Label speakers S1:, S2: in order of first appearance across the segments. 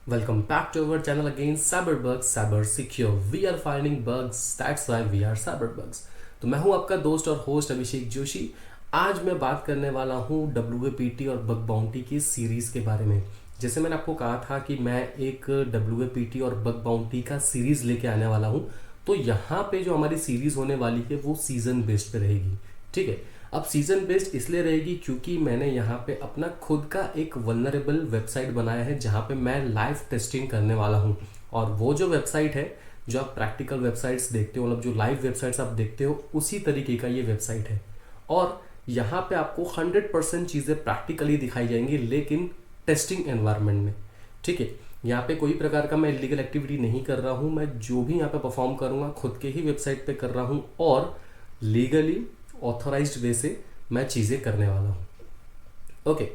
S1: Welcome back to our channel again, Cyberbugs, Cyber Secure. We are finding bugs, that's why we are Cyberbugs. तो मैं हूं आपका दोस्त और होस्ट अभिषेक जोशी। आज मैं बात करने वाला हूं WAPT और बग बाउंटी की सीरीज के बारे में। जैसे मैंने आपको कहा था कि मैं एक WAPT और बग बाउंटी का सीरीज लेके आने वाला हूं, तो यहाँ पे जो हमारी सीरीज होने वाली है वो सीजन बेस्ड पे रहेगी। ठीक है, अब सीजन बेस्ड इसलिए रहेगी क्योंकि मैंने यहाँ पे अपना खुद का एक वल्नरेबल वेबसाइट बनाया है जहाँ पे मैं लाइव टेस्टिंग करने वाला हूँ। और वो जो वेबसाइट है, जो आप प्रैक्टिकल वेबसाइट्स देखते हो, मतलब जो लाइव वेबसाइट्स आप देखते हो, उसी तरीके का ये वेबसाइट है। और यहाँ पे आपको 100% चीज़ें प्रैक्टिकली दिखाई जाएंगी, लेकिन टेस्टिंग एनवायरनमेंट में। ठीक है, यहाँ पे कोई प्रकार का मैं इलीगल एक्टिविटी नहीं कर रहा हूँ। मैं जो भी यहाँ पे परफॉर्म करूँगा खुद के ही वेबसाइट पे कर रहा हूँ और लीगली ऑथराइज्ड वे से मैं चीज़ें करने वाला हूँ। ओके,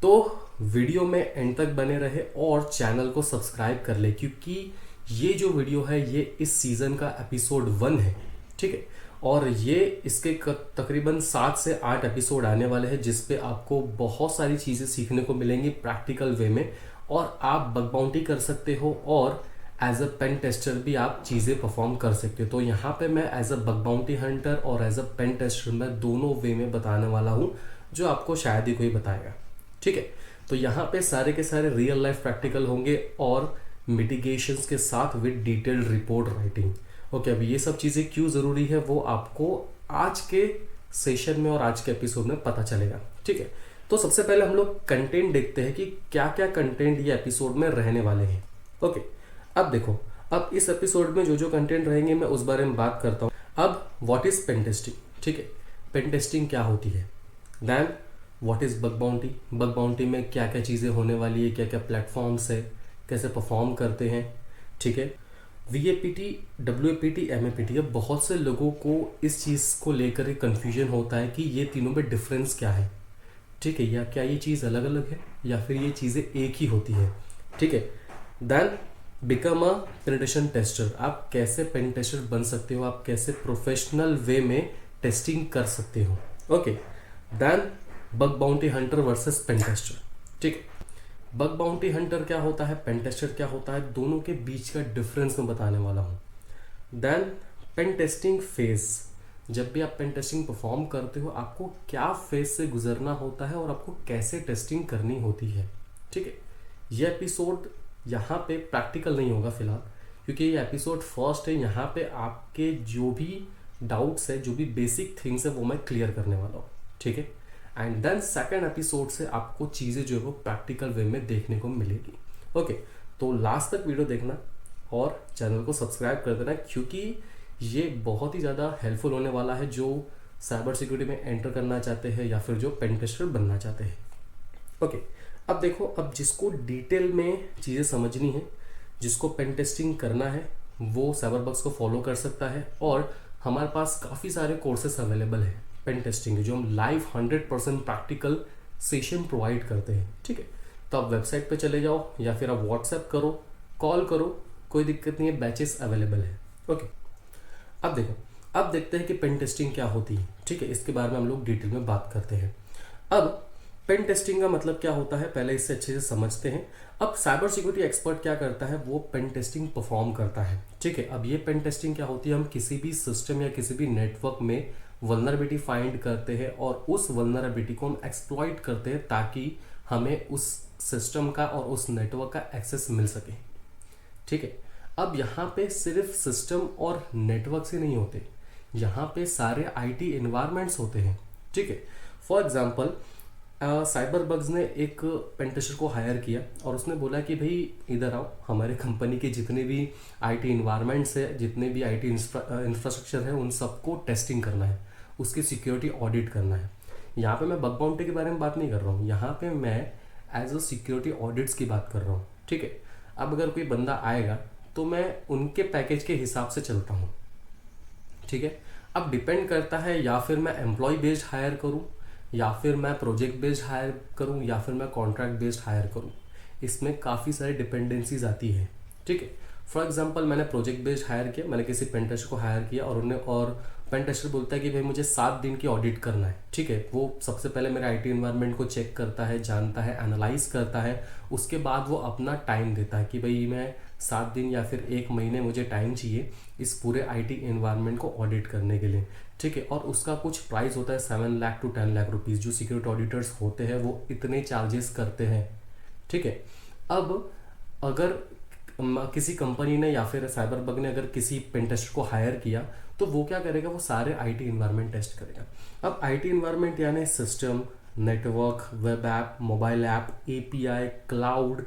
S1: तो वीडियो में एंड तक बने रहे और चैनल को सब्सक्राइब कर ले, क्योंकि ये जो वीडियो है ये इस सीज़न का एपिसोड 1 है। ठीक है, और ये इसके तकरीबन 7 से 8 एपिसोड आने वाले हैं, जिस पे आपको बहुत सारी चीज़ें सीखने को मिलेंगी प्रैक्टिकल वे में, और आप बग बाउंटी कर सकते हो और एज अ पेन टेस्टर भी आप चीज़ें परफॉर्म कर सकते हो। तो यहाँ पे मैं as a bug bounty hunter और एज अ पेन टेस्टर मैं दोनों वे में बताने वाला हूँ, जो आपको शायद ही कोई बताएगा। ठीक है, तो यहाँ पे सारे के सारे रियल लाइफ प्रैक्टिकल होंगे और मिटिगेशंस के साथ with detailed report writing. Okay, अब ये सब चीज़ें क्यों ज़रूरी है वो आपको आज के सेशन में और आज के एपिसोड में पता चलेगा। ठीक है, तो सबसे पहले हम लोग कंटेंट देखते हैं कि क्या क्या कंटेंट ये एपिसोड में रहने वाले हैं। ओके, अब देखो, अब इस एपिसोड में जो जो कंटेंट रहेंगे मैं उस बारे में बात करता हूँ। अब व्हाट इज पेन टेस्टिंग। ठीक है, पेन टेस्टिंग क्या होती है, then what is bug bounty, bug bounty में क्या क्या चीज़ें होने वाली है, क्या क्या प्लेटफॉर्म्स है, कैसे परफॉर्म करते हैं। ठीक है, VAPT, WAPT, MAPT। अब बहुत से लोगों को इस चीज़ को लेकर कन्फ्यूजन होता है कि ये तीनों में डिफरेंस क्या है। ठीक है, या क्या ये चीज़ अलग अलग है या फिर ये चीज़ें एक ही होती है। ठीक है, then become a penetration tester. आप कैसे पेन टेस्टर बन सकते हो, आप कैसे प्रोफेशनल वे में टेस्टिंग कर सकते हो। Okay, then bug bounty hunter versus pen tester. ठीक है, बग बाउंटी हंटर क्या होता है, पेन टेस्टर क्या होता है, दोनों के बीच का डिफरेंस मैं बताने वाला हूँ। देन पेन टेस्टिंग फेज, जब भी आप पेन टेस्टिंग परफॉर्म करते हो आपको क्या फेज से गुजरना होता है और आपको कैसे टेस्टिंग करनी होती है। ठीक है, यह एपिसोड यहाँ पे प्रैक्टिकल नहीं होगा फिलहाल, क्योंकि ये एपिसोड फर्स्ट है। यहाँ पे आपके जो भी डाउट्स है, जो भी बेसिक थिंग्स है, वो मैं क्लियर करने वाला हूँ। ठीक है, एंड देन सेकेंड एपिसोड से आपको चीज़ें जो है वो प्रैक्टिकल वे में देखने को मिलेगी। ओके, तो लास्ट तक वीडियो देखना और चैनल को सब्सक्राइब कर देना, क्योंकि ये बहुत ही ज़्यादा हेल्पफुल होने वाला है जो साइबर सिक्योरिटी में एंटर करना चाहते हैं या फिर जो पेन टेस्टर बनना चाहते हैं। ओके, अब देखो, अब जिसको डिटेल में चीज़ें समझनी है, जिसको पेन टेस्टिंग करना है, वो साइबरबग्स को फॉलो कर सकता है। और हमारे पास काफ़ी सारे कोर्सेस अवेलेबल हैं पेन टेस्टिंग के, जो हम लाइव 100% प्रैक्टिकल सेशन प्रोवाइड करते हैं। ठीक है, तो आप वेबसाइट पे चले जाओ या फिर आप व्हाट्सएप करो, कॉल करो, कोई दिक्कत नहीं है, बैचेस अवेलेबल है। ओके, अब देखो, अब देखते हैं कि पेन टेस्टिंग क्या होती है। ठीक है, इसके बारे में हम लोग डिटेल में बात करते हैं। अब पेन टेस्टिंग का मतलब क्या होता है, पहले इससे अच्छे से समझते हैं। अब साइबर सिक्योरिटी एक्सपर्ट क्या करता है, वो पेन टेस्टिंग परफॉर्म करता है। ठीक है, अब ये पेन टेस्टिंग क्या होती है, हम किसी भी सिस्टम या किसी भी नेटवर्क में वल्नरेबिलिटी फाइंड करते हैं और उस वल्नरेबिलिटी को हम एक्सप्लॉइट करते हैं ताकि हमें उस सिस्टम का और उस नेटवर्क का एक्सेस मिल सके। ठीक है, अब यहाँ पे सिर्फ सिस्टम और नेटवर्क से नहीं होते, यहाँ पे सारे IT इन्वायरमेंट्स होते हैं। ठीक है, फॉर एग्जाम्पल साइबर बग्स ने एक पेन टेस्टर को हायर किया और उसने बोला कि भाई इधर आओ, हमारे कंपनी के जितने भी IT इन्वायरमेंट्स है, जितने भी IT इंफ्रास्ट्रक्चर है, उन सबको टेस्टिंग करना है, उसकी सिक्योरिटी ऑडिट करना है। यहाँ पे मैं बग बाउंटी के बारे में बात नहीं कर रहा हूँ, यहाँ पे मैं एज अ सिक्योरिटी ऑडिट्स की बात कर रहा हूँ। ठीक है, अब अगर कोई बंदा आएगा तो मैं उनके पैकेज के हिसाब से चलता हूँ। ठीक है, अब डिपेंड करता है या फिर मैं एम्प्लॉय बेस्ड हायर करूँ, या फिर मैं प्रोजेक्ट बेस्ड हायर करूं, या फिर मैं कॉन्ट्रैक्ट बेस्ड हायर करूं। इसमें काफ़ी सारी डिपेंडेंसीज आती है। ठीक है, फॉर एग्जांपल मैंने प्रोजेक्ट बेस्ड हायर किया, मैंने किसी पेन टेस्टर को हायर किया और पेन टेस्टर बोलता है कि भाई मुझे 7 दिन की ऑडिट करना है, ठीक है। वो सबसे पहले मेरे आईटी एनवायरनमेंट को चेक करता है, जानता है, एनालाइज करता है, उसके बाद वो अपना टाइम देता है कि भाई मैं 7 दिन या फिर 1 महीने मुझे टाइम चाहिए इस पूरे आईटी एनवायरनमेंट को ऑडिट करने के लिए, ठीक है। और उसका कुछ प्राइस होता है 7 लाख टू 10 लाख रुपीज़। जो सिक्योरिटी ऑडिटर्स होते हैं वो इतने चार्जेस करते हैं, ठीक है। अब अगर किसी कंपनी ने या फिर साइबर बग ने अगर किसी पेन टेस्टर को हायर किया तो वो क्या करेगा, वो सारे आईटी इन्वायरमेंट टेस्ट करेगा। अब आईटी इन्वायरमेंट यानी system, network, web app, mobile app, API, cloud,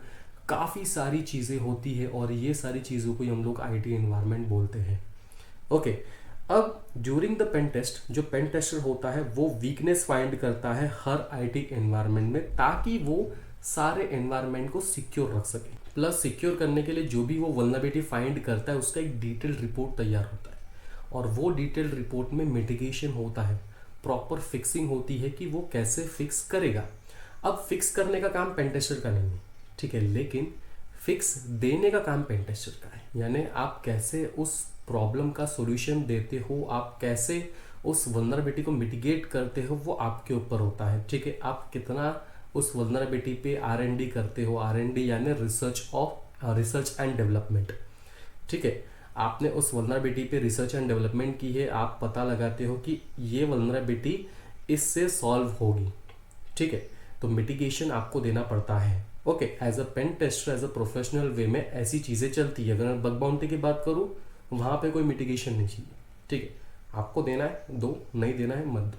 S1: काफ़ी सारी चीज़ें होती है और ये सारी चीज़ों को हम लोग आईटी इन्वायरमेंट बोलते हैं। ओके, अब ड्यूरिंग द पेन टेस्ट जो पेन टेस्टर होता है वो वीकनेस फाइंड करता है हर आईटी एनवायरनमेंट में, ताकि वो सारे एनवायरनमेंट को सिक्योर रख सके। प्लस सिक्योर करने के लिए जो भी वो वल्नरेबिलिटी फाइंड करता है उसका एक डिटेल्ड रिपोर्ट तैयार होता है और वो डिटेल्ड रिपोर्ट में मिटिगेशन होता है, प्रॉपर फिक्सिंग होती है कि वो कैसे फिक्स करेगा। अब फिक्स करने का काम पेन टेस्टर का नहीं है, ठीक है, लेकिन फिक्स देने का काम पेन टेस्टर का है। यानी आप कैसे उस प्रॉब्लम का सॉल्यूशन देते हो, आप कैसे उस वल्नरेबिलिटी को मिटिगेट करते हो, वो आपके ऊपर होता है, ठीक है। आप कितना उस वल्नरेबिलिटी पे R&D करते हो, R&D यानी रिसर्च एंड डेवलपमेंट, ठीक है। आपने उस वल्नरेबिलिटी पे रिसर्च एंड डेवलपमेंट की है, आप पता लगाते हो कि ये वल्नरेबिलिटी इससे सॉल्व होगी, ठीक है, तो मिटिगेशन आपको देना पड़ता है। Okay, as a pen tester, as a professional way में ऐसी चीज़ें चलती है। अगर मैं बग बाउंटी की बात करूँ वहाँ पे कोई मिटिगेशन नहीं चाहिए, ठीक है। आपको देना है दो, नहीं देना है मत दो,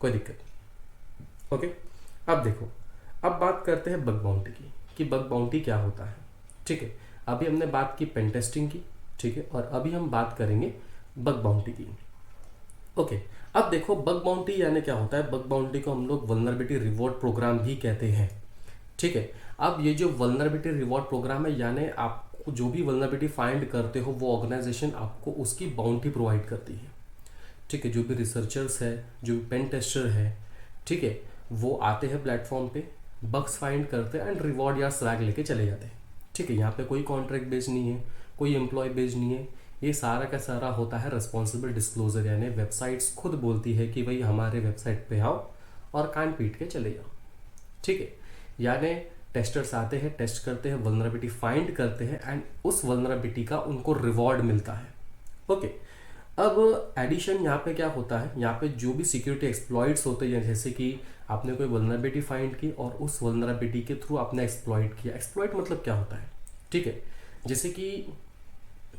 S1: कोई दिक्कत नहीं। ओके, अब देखो, अब बात करते हैं बग बाउंटी की कि बग बाउंटी क्या होता है, ठीक है। अभी हमने बात की पेन टेस्टिंग की, ठीक है, और अभी हम बात करेंगे बग बाउंटी की। ओके, अब देखो बग बाउंटी यानी क्या होता है। बग बाउंटी को हम लोग वल्नरेबिलिटी रिवॉर्ड प्रोग्राम भी कहते हैं, ठीक है। अब ये जो वल्नरेबिलिटी रिवॉर्ड प्रोग्राम है, यानी आपको जो भी वल्नरेबिलिटी फाइंड करते हो वो ऑर्गेनाइजेशन आपको उसकी बाउंटी प्रोवाइड करती है, ठीक है। जो भी रिसर्चर्स है, जो भी पेन टेस्टर है, ठीक है, वो आते हैं प्लेटफॉर्म पे, बग्स फाइंड करते हैं एंड रिवॉर्ड या स्वैग लेके चले जाते हैं, ठीक है। यहाँ पे कोई कॉन्ट्रैक्ट बेस्ड नहीं है, कोई एम्प्लॉय बेस्ड नहीं है, ये सारा का सारा होता है रिस्पॉन्सिबल डिस्क्लोजर। यानी वेबसाइट्स खुद बोलती है कि भाई हमारे वेबसाइट पे आओ और कान पीट के चले जाओ, ठीक है। यानी टेस्टर्स आते हैं, टेस्ट करते हैं, वल्नरेबिलिटी फाइंड करते हैं एंड उस वल्नरेबिलिटी का उनको रिवॉर्ड मिलता है। ओके, अब एडिशन यहाँ पे क्या होता है, यहाँ पे जो भी सिक्योरिटी एक्सप्लॉइट्स होते हैं, जैसे कि आपने कोई वल्नरेबिलिटी फाइंड की और उस वल्नरेबिलिटी के थ्रू आपने एक्सप्लॉइट किया। एक्सप्लॉइट मतलब क्या होता है, ठीक है। जैसे कि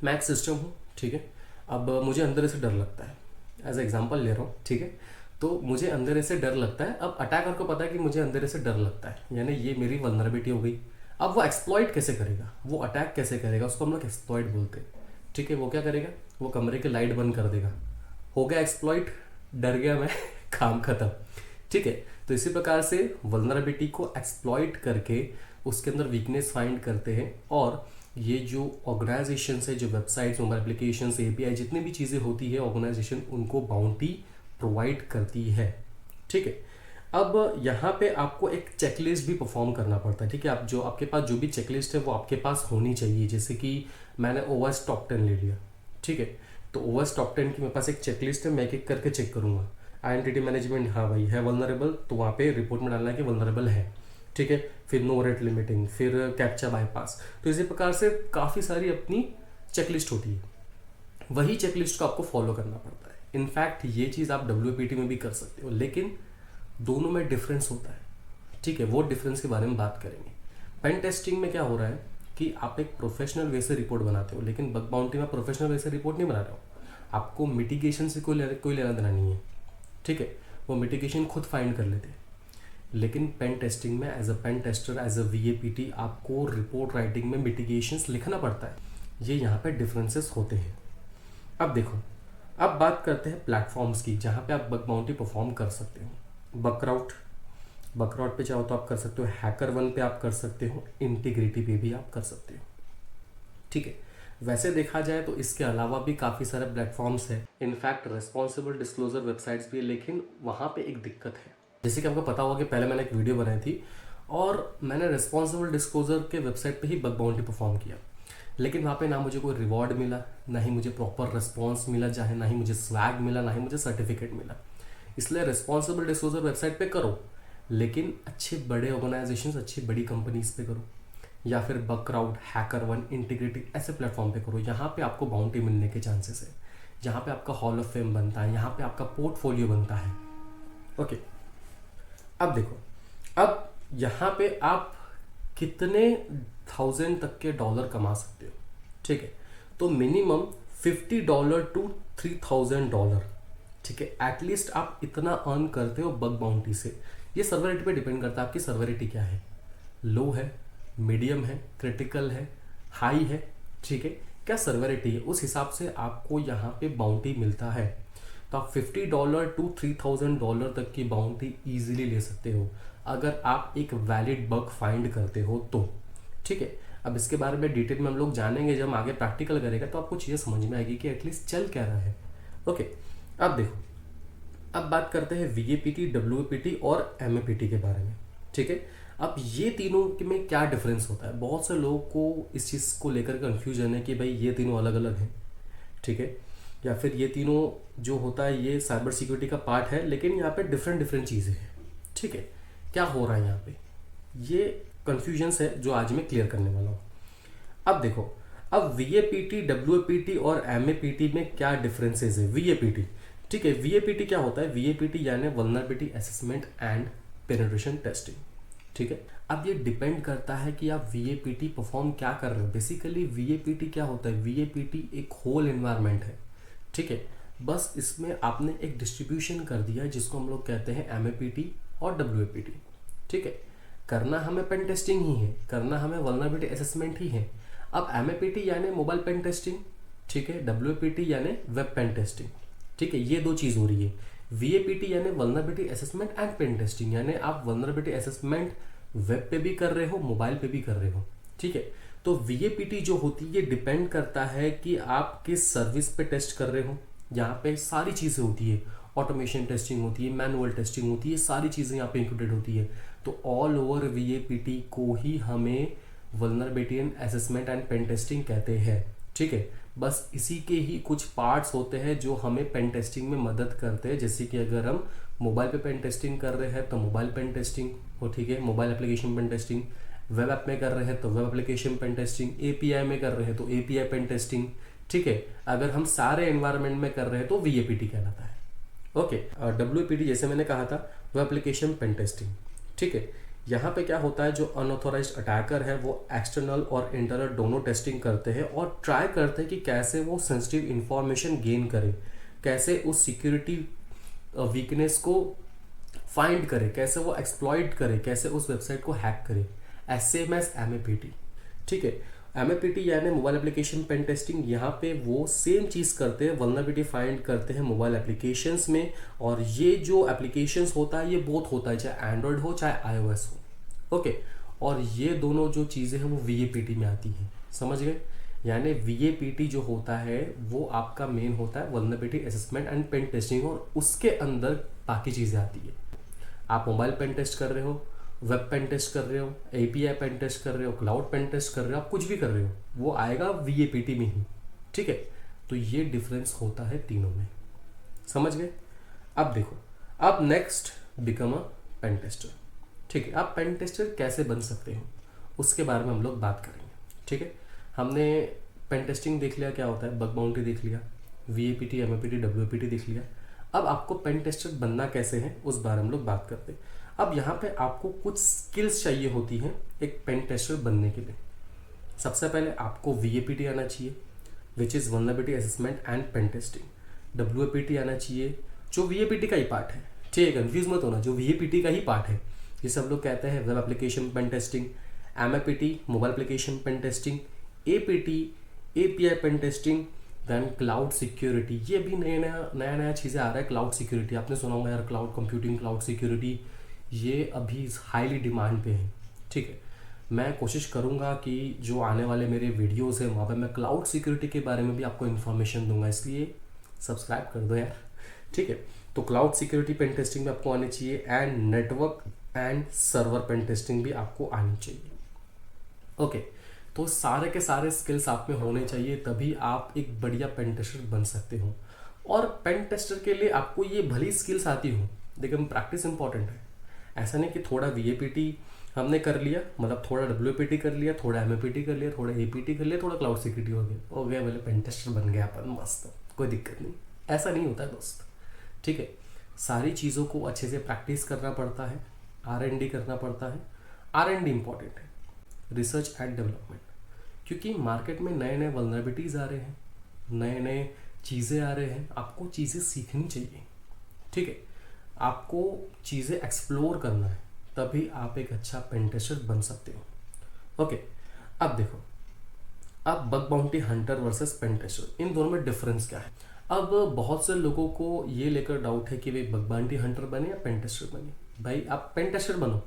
S1: मैं एक सिस्टम हूँ, ठीक है, अब मुझे अंदर से डर लगता है, एज एग्जाम्पल ले रहा हूँ, ठीक है। तो मुझे अंदर से डर लगता है, अब अटैकर को पता है कि मुझे अंदर से डर लगता है, यानी ये मेरी वल्नरेबिलिटी हो गई। अब वो एक्सप्लॉइट कैसे करेगा, वो अटैक कैसे करेगा, उसको हम लोग एक्सप्लॉइट बोलते हैं, ठीक है। वो क्या करेगा, वो कमरे की लाइट बंद कर देगा, हो गया एक्सप्लॉइट, डर गया मैं, काम खत्म, ठीक है। तो इसी प्रकार से वल्नरेबिलिटी को एक्सप्लॉइट करके उसके अंदर वीकनेस फाइंड करते हैं और ये जो ऑर्गेनाइजेशन है, जो वेबसाइट्स, मोबाइल एप्लीकेशन, एपीआई, जितनी भी चीज़ें होती है, ऑर्गेनाइजेशन उनको बाउंटी प्रोवाइड करती है, ठीक है। अब यहाँ पे आपको एक चेकलिस्ट भी परफॉर्म करना पड़ता है, ठीक है। आप जो आपके पास जो भी चेकलिस्ट है वो आपके पास होनी चाहिए। जैसे कि मैंने ओएस टॉप 10 ले लिया, ठीक है, तो ओएस टॉप 10 की मेरे पास एक चेकलिस्ट है, मैं एक एक करके चेक करूँगा। आइडेंटिटी मैनेजमेंट, हाँ भाई है वल्नरेबल, तो वहाँ पे रिपोर्ट में डालना है कि वल्नरेबल है, ठीक है। फिर नो रेट लिमिटिंग, फिर कैप्चा बाईपास, तो इसी प्रकार से काफ़ी सारी अपनी चेकलिस्ट होती है। वही चेकलिस्ट को आपको फॉलो करना पड़ता है। इनफैक्ट ये चीज़ आप WPT में भी कर सकते हो, लेकिन दोनों में डिफरेंस होता है, ठीक है। वो डिफरेंस के बारे में बात करेंगे। पेन टेस्टिंग में क्या हो रहा है कि आप एक प्रोफेशनल वे से रिपोर्ट बनाते हो, लेकिन बग बाउंटी में प्रोफेशनल वे से रिपोर्ट नहीं बना रहे हो, आपको मिटिगेशन से कोई लेना देना नहीं है, ठीक है। वो मिटिगेशन खुद फाइंड कर लेते हैं। लेकिन पेन टेस्टिंग में as a pen tester, as a VAPT आपको रिपोर्ट राइटिंग में मिटिगेशंस लिखना पड़ता है। ये यहाँ पे डिफरेंसेस होते हैं। अब देखो, अब बात करते हैं प्लेटफॉर्म्स की जहाँ पे आप बग बाउंटी परफॉर्म कर सकते हो। बकराउट पे चाहो तो आप कर सकते हो, HackerOne पे आप कर सकते हो, इंटीग्रिटी पे भी आप कर सकते हो, ठीक है। वैसे देखा जाए तो इसके अलावा भी काफ़ी सारे प्लेटफॉर्म्स हैं, इनफैक्ट रिस्पॉन्सिबल डिस्क्लोजर वेबसाइट्स भी है, लेकिन वहाँ पे एक दिक्कत है। जैसे कि आपको पता होगा कि पहले मैंने एक वीडियो बनाई थी और मैंने रिस्पॉन्सिबल डिस्क्लोजर के वेबसाइट पे ही बग बाउंटी परफॉर्म किया। लेकिन वहाँ पे ना मुझे कोई रिवॉर्ड मिला, ना ही मुझे प्रॉपर रिस्पॉन्स मिला, चाहे ना ही मुझे स्वैग मिला, ना ही मुझे सर्टिफिकेट मिला। इसलिए रिस्पॉन्सिबल डिस्क्लोजर वेबसाइट पे करो, लेकिन अच्छे बड़े ऑर्गेनाइजेशंस, अच्छी बड़ी कंपनीज पे करो, या फिर बगक्राउड, हैकरवन, इंटीग्रिटी ऐसे प्लेटफॉर्म पे करो। यहाँ पे आपको बाउंटी मिलने के चांसेस है, यहाँ पे आपका हॉल ऑफ फेम बनता है, यहाँ पे आपका पोर्टफोलियो बनता है। ओके, अब देखो, अब यहाँ पे आप कितने 1000 तक के डॉलर कमा सकते हो, ठीक है। तो मिनिमम $50 to $3000, ठीक है, एटलीस्ट आप इतना अर्न करते हो बग बाउंटी से। ये सर्वरिटी पे डिपेंड करता है आपकी सर्वरिटी क्या है, लो है, मीडियम है, क्रिटिकल है, हाई है, ठीक है। क्या सर्वरिटी है, उस हिसाब से आपको यहाँ पे बाउंटी मिलता है। तो आप $50 to $3000 तक की बाउंटी ईजिली ले सकते हो अगर आप एक वैलिड बग फाइंड करते हो तो, ठीक है। अब इसके बारे में डिटेल में हम लोग जानेंगे, जब हम आगे प्रैक्टिकल करेगा तो आपको चीज़ें समझ में आएगी कि एटलीस्ट चल क्या रहा है। ओके, अब देखो, अब बात करते हैं VAPT, WAPT और MAPT के बारे में, ठीक है। अब ये तीनों में क्या डिफरेंस होता है, बहुत से लोगों को इस चीज़ को लेकर कन्फ्यूजन है कि भाई ये तीनों अलग अलग हैं, ठीक है, या फिर ये तीनों जो होता है ये साइबर सिक्योरिटी का पार्ट है, लेकिन यहाँ पे डिफरेंट डिफरेंट चीज़ें हैं, ठीक है। क्या हो रहा है यहाँ पे, ये कन्फ्यूजन्स है जो आज मैं क्लियर करने वाला हूँ। अब देखो, अब VAPT, WAPT और MAPT में क्या डिफरेंसेस है। VAPT, ठीक है, VAPT क्या होता है, VAPT यानी vulnerability assessment and penetration testing, ठीक है। अब ये डिपेंड करता है कि आप VAPT परफॉर्म क्या कर रहे हो। बेसिकली VAPT क्या होता है, VAPT एक होल एनवायरनमेंट है, ठीक है। बस इसमें आपने एक डिस्ट्रीब्यूशन कर दिया है जिसको हम लोग कहते हैं MAPT और WAPT, ठीक है। करना हमें पेन टेस्टिंग ही है, करना हमें वल्नरेबिलिटी असेसमेंट ही है। अब MAPT यानी मोबाइल पेन टेस्टिंग, ठीक है, WAPT यानी वेब पेन टेस्टिंग, ठीक है, ये दो चीज़ हो रही है। VAPT यानी vulnerability assessment and pen testing, यानी आप वल्नरेबिलिटी असेसमेंट वेब पे भी कर रहे हो, मोबाइल पे भी कर रहे हो, ठीक है। तो VAPT जो होती है ये डिपेंड करता है कि आप किस सर्विस पे टेस्ट कर रहे हो। यहाँ पे सारी चीज़ें होती है, ऑटोमेशन टेस्टिंग होती है, मैनुअल टेस्टिंग होती है, सारी चीज़ें यहाँ पे इंक्लूडेड होती है। तो ऑल ओवर VAPT को ही हमें vulnerability assessment and pen testing कहते हैं, ठीक है। बस इसी के ही कुछ पार्ट्स होते हैं जो हमें पेन टेस्टिंग में मदद करते हैं। जैसे कि अगर हम मोबाइल पे पेन टेस्टिंग कर रहे हैं तो मोबाइल पेन टेस्टिंग हो, ठीक है, mobile application pen testing, web app में कर रहे हैं तो web application pen testing, API में कर रहे हैं तो API पेन टेस्टिंग, ठीक है। अगर हम सारे एनवायरनमेंट में कर रहे हैं तो VAPT कहलाता है। ओके, WAPT जैसे मैंने कहा था वेब एप्लीकेशन पेन टेस्टिंग, ठीक है। यहाँ पे क्या होता है, जो अनऑथोराइज्ड अटैकर है वो एक्सटर्नल और इंटरनल दोनों टेस्टिंग करते हैं और ट्राई करते हैं कि कैसे वो सेंसिटिव इंफॉर्मेशन गेन करे, कैसे उस सिक्योरिटी वीकनेस को फाइंड करे, कैसे वो एक्सप्लॉइट करे, कैसे उस वेबसाइट को हैक करे, सेम एज MAPT, ठीक है। MAPT यानी मोबाइल एप्लीकेशन पेन टेस्टिंग, यहाँ पे वो सेम चीज़ करते हैं, वल्नरेबिलिटी फाइंड करते हैं मोबाइल एप्लीकेशंस में। और ये जो एप्लीकेशंस होता है ये बोथ होता है, चाहे एंड्रॉयड हो चाहे iOS हो, ओके। और ये दोनों जो चीज़ें हैं वो VAPT में आती हैं, समझ गए। यानी VAPT जो होता है वो आपका मेन होता है vulnerability assessment and pen testing, और उसके अंदर बाकी चीज़ें आती है। आप मोबाइल पेन टेस्ट कर रहे हो, वेब पेन टेस्ट कर रहे हो, API पेन टेस्ट कर रहे हो, क्लाउड पेन टेस्ट कर रहे हो, आप कुछ भी कर रहे हो वो आएगा VAPT में ही, ठीक है। तो ये डिफरेंस होता है तीनों में, समझ गए। अब देखो, अब next become a pen tester, ठीक है। आप पेन टेस्टर कैसे बन सकते हो उसके बारे में हम लोग बात करेंगे, ठीक है। हमने पेन टेस्टिंग देख लिया क्या होता है, बग बाउंटी देख लिया, VAPT, MAPT, WAPT देख लिया। अब आपको पेन टेस्टर बनना कैसे है उस बारे में हम लोग बात करते हैं। अब यहाँ पे आपको कुछ स्किल्स चाहिए होती हैं एक पेन टेस्टर बनने के लिए। सबसे पहले आपको VAPT आना चाहिए, which is vulnerability assessment and pen testing. WAPT आना चाहिए जो VAPT का ही पार्ट है, ठीक है, कंफ्यूज मत होना, जो VAPT का ही पार्ट है, ये सब लोग कहते हैं web application pen testing. MAPT mobile application pen testing, APT API pen testing, then cloud security. ये भी नया चीज़ें आ रहा है, क्लाउड सिक्योरिटी आपने सुना होगा यार, क्लाउड कंप्यूटिंग, क्लाउड सिक्योरिटी, ये अभी हाईली डिमांड पे है, ठीक है। मैं कोशिश करूँगा कि जो आने वाले मेरे वीडियोस हैं वहाँ पे मैं क्लाउड सिक्योरिटी के बारे में भी आपको इन्फॉर्मेशन दूंगा, इसलिए सब्सक्राइब कर दो यार, ठीक है। तो क्लाउड सिक्योरिटी पेन टेस्टिंग भी आपको आनी चाहिए, and network and server pen testing भी आपको आनी चाहिए, ओके। तो सारे के सारे स्किल्स आप में होने चाहिए, तभी आप एक बढ़िया पेन टेस्टर बन सकते हो। और पेन टेस्टर के लिए आपको ये भली स्किल्स आती हो, लेकिन प्रैक्टिस इंपॉर्टेंट है। ऐसा नहीं कि थोड़ा वीएपीटी हमने कर लिया, मतलब थोड़ा डब्ल्यूपीटी कर लिया, थोड़ा एमएपीटी कर लिया, थोड़ा एपीटी कर लिया, थोड़ा क्लाउड सिक्योरिटी हो गया बोले पेन टेस्टर बन गया अपन, मस्त, कोई दिक्कत नहीं। ऐसा नहीं होता है दोस्त, ठीक है। सारी चीज़ों को अच्छे से प्रैक्टिस करना पड़ता है, R&D करना पड़ता है। R&D इंपॉर्टेंट है, रिसर्च एंड डेवलपमेंट, क्योंकि मार्केट में नए नए वल्नरेबिलिटीज़ आ रहे हैं, नए नए चीज़ें आ रहे हैं, आपको चीज़ें सीखनी चाहिए, ठीक है। आपको चीज़ें एक्सप्लोर करना है, तभी आप एक अच्छा पेन टेस्टर बन सकते हो। ओके, अब देखो, अब bug bounty hunter versus pen tester, इन दोनों में डिफरेंस क्या है। अब बहुत से लोगों को ये लेकर डाउट है कि वे बग बाउंटी हंटर बने या पेन टेस्टर बने। भाई आप पेन टेस्टर बनो,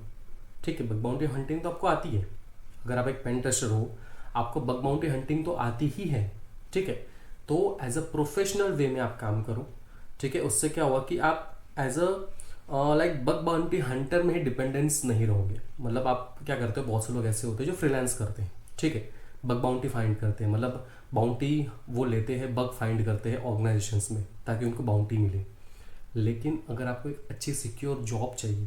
S1: ठीक है। बग बाउंटी हंटिंग तो आपको आती है, अगर आप एक पेन टेस्टर हो आपको बग बाउंटी हंटिंग तो आती ही है, ठीक है। तो एज अ प्रोफेशनल वे में आप काम करो, ठीक है। उससे क्या हुआ कि आप as a like bug bounty hunter में ही डिपेंडेंस नहीं रहोगे। मतलब आप क्या करते हो, बहुत से लोग ऐसे होते हैं जो फ्रीलांस करते हैं, ठीक है, बग बाउंटी फाइंड करते हैं, मतलब बाउंटी वो लेते हैं, बग फाइंड करते हैं ऑर्गेनाइजेशंस में ताकि उनको बाउंटी मिले। लेकिन अगर आपको एक अच्छी सिक्योर जॉब चाहिए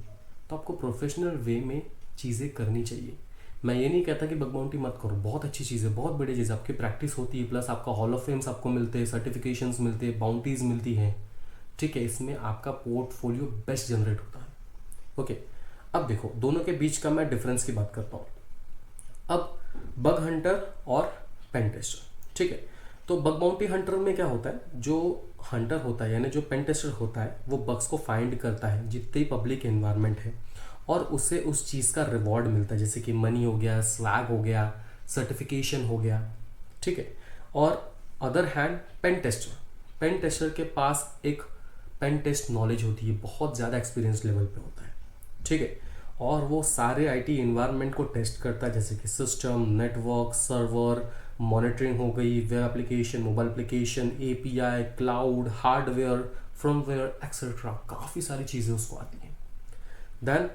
S1: तो आपको प्रोफेशनल वे में चीज़ें करनी चाहिए। मैं ये नहीं कहता कि बग बाउंटी मत करो, बहुत अच्छी चीज़ है, बहुत बड़ी चीज़ है, आपकी प्रैक्टिस होती है, प्लस आपका हॉल ऑफ फेम्स आपको मिलते हैं, सर्टिफिकेशंस मिलते हैं, बाउंटीज मिलती हैं, ठीक है। इसमें आपका पोर्टफोलियो बेस्ट जनरेट होता है। ओके, अब देखो दोनों के बीच का मैं डिफरेंस की बात करता हूँ। अब बग हंटर और पेन टेस्टर, ठीक है। तो बग बाउंटी हंटर में क्या होता है, जो हंटर होता है यानी जो पेन टेस्टर होता है वो बग्स को फाइंड करता है जितनी पब्लिक एनवायरनमेंट है, और उसे उस चीज़ का रिवॉर्ड मिलता है, जैसे कि मनी हो गया, स्वैग हो गया, सर्टिफिकेशन हो गया, ठीक है। और अदर हैंड पेन टेस्टर के पास एक पेन टेस्ट नॉलेज होती है, बहुत ज़्यादा एक्सपीरियंस लेवल पे होता है, ठीक है। और वो सारे आईटी इन्वायरमेंट को टेस्ट करता है, जैसे कि सिस्टम, नेटवर्क, सर्वर, मॉनिटरिंग हो गई, web application, mobile application, API, cloud, hardware, firmware etcetera, काफ़ी सारी चीज़ें उसको आती हैं। देन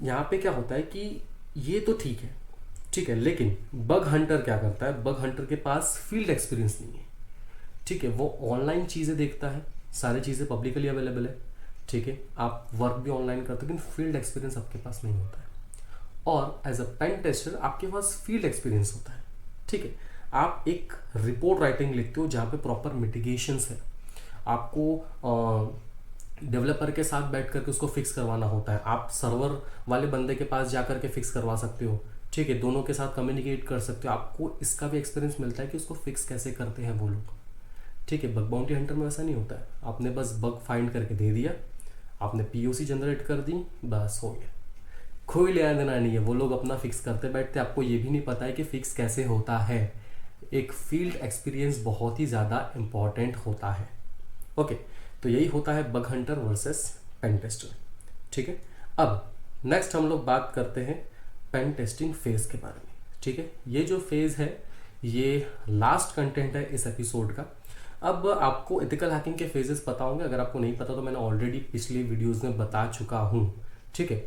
S1: यहाँ पे क्या होता है कि ये तो ठीक है, लेकिन बग हंटर क्या करता है, बग हंटर के पास फील्ड एक्सपीरियंस नहीं है, ठीक है। वो ऑनलाइन चीज़ें देखता है, सारी चीज़ें पब्लिकली अवेलेबल है, ठीक है। आप वर्क भी ऑनलाइन करते हो, लेकिन फील्ड एक्सपीरियंस आपके पास नहीं होता है। और एज अ पेन टेस्टर आपके पास फील्ड एक्सपीरियंस होता है, ठीक है। आप एक रिपोर्ट राइटिंग लिखते हो जहाँ पे प्रॉपर मिटिगेशंस है, आपको डेवलपर के साथ बैठ करके उसको फिक्स करवाना होता है, आप सर्वर वाले बंदे के पास जा करके फिक्स करवा सकते हो, ठीक है। दोनों के साथ कम्युनिकेट कर सकते हो, आपको इसका भी एक्सपीरियंस मिलता है कि उसको फिक्स कैसे करते हैं वो लोग, ठीक है। बग बाउंटी हंटर में वैसा नहीं होता है, आपने बस बग फाइंड करके दे दिया, आपने पीओसी जनरेट कर दी, बस हो गया, कोई लेना देना नहीं है। वो लोग अपना फिक्स करते बैठते, आपको ये भी नहीं पता है कि फिक्स कैसे होता है। एक फील्ड एक्सपीरियंस बहुत ही ज़्यादा इंपॉर्टेंट होता है। ओके, तो यही होता है bug hunter versus pen tester, ठीक है। अब नेक्स्ट हम लोग बात करते हैं पेन टेस्टिंग फेज के बारे में, ठीक है। ये जो फेज है ये लास्ट कंटेंट है इस एपिसोड का। अब आपको एथिकल हैकिंग के फेजेस पता होंगे, अगर आपको नहीं पता तो मैंने ऑलरेडी पिछले वीडियोस में बता चुका हूँ, ठीक है।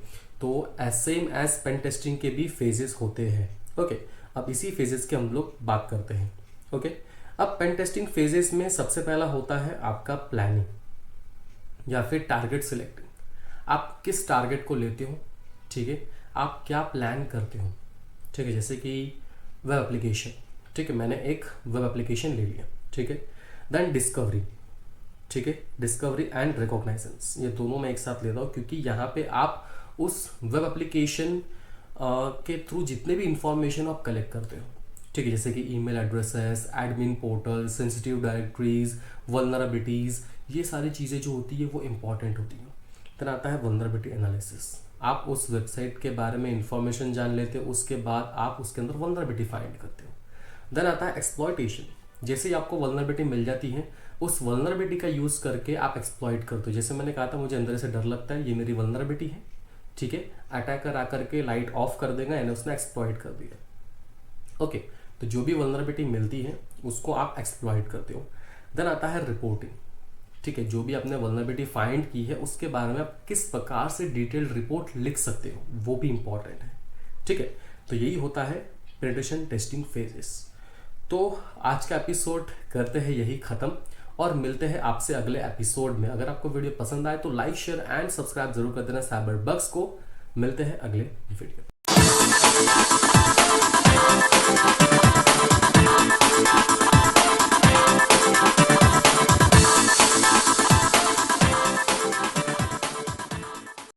S1: तो सेम एज पेन टेस्टिंग के भी फेजेस होते हैं, ओके। अब इसी फेजेस के हम लोग बात करते हैं, ओके। अब पेन टेस्टिंग फेजेस में सबसे पहला होता है आपका प्लानिंग या फिर टारगेट सिलेक्टिंग। आप किस टारगेट को लेते हो, ठीक है, आप क्या प्लान करते हो, ठीक है। जैसे कि वेब एप्लीकेशन, ठीक है, मैंने एक वेब एप्लीकेशन ले लिया, ठीक है। देन डिस्कवरी, ठीक है, डिस्कवरी एंड रिकॉग्नाइजेंस, ये दोनों मैं एक साथ लेता हूँ क्योंकि यहाँ पे आप उस वेब एप्लीकेशन के थ्रू जितने भी इंफॉर्मेशन आप कलेक्ट करते हो, ठीक है, जैसे कि email addresses, admin portal, sensitive directories, vulnerabilities, ये सारी चीज़ें जो होती है वो इंपॉर्टेंट होती हैं। फिर आता है वल्नरेबिलिटी एनालिसिस, आप उस वेबसाइट के बारे में इंफॉर्मेशन जान लेते हो, उसके बाद आप उसके अंदर वल्नरेबिलिटी फाइंड करते हो। देन आता है एक्सप्लॉयटेशन, जैसे ही आपको वल्नरेबिलिटी मिल जाती है उस वल्नरेबिलिटी का यूज़ करके आप एक्सप्लॉइट करते हो। जैसे मैंने कहा था मुझे अंदर से डर लगता है, ये मेरी वल्नरेबिलिटी है, ठीक है। अटैकर आकर के लाइट ऑफ कर देगा, यानी उसने एक्सप्लॉइट कर दिया, ओके। तो जो भी वल्नरेबिलिटी मिलती है उसको आप एक्सप्लॉइट करते हो। देन आता है रिपोर्टिंग, ठीक है, जो भी आपने वल्नरेबिलिटी फाइंड की है उसके बारे में आप किस प्रकार से डिटेल्ड रिपोर्ट लिख सकते हो वो भी इंपॉर्टेंट है, ठीक है। तो यही होता है पेनिट्रेशन टेस्टिंग फेजेस। तो आज का एपिसोड करते हैं यही खत्म और मिलते हैं आपसे अगले एपिसोड में। अगर आपको वीडियो पसंद आए तो लाइक शेयर एंड सब्सक्राइब जरूर कर देना साइबर बग्स को। मिलते हैं अगले वीडियो।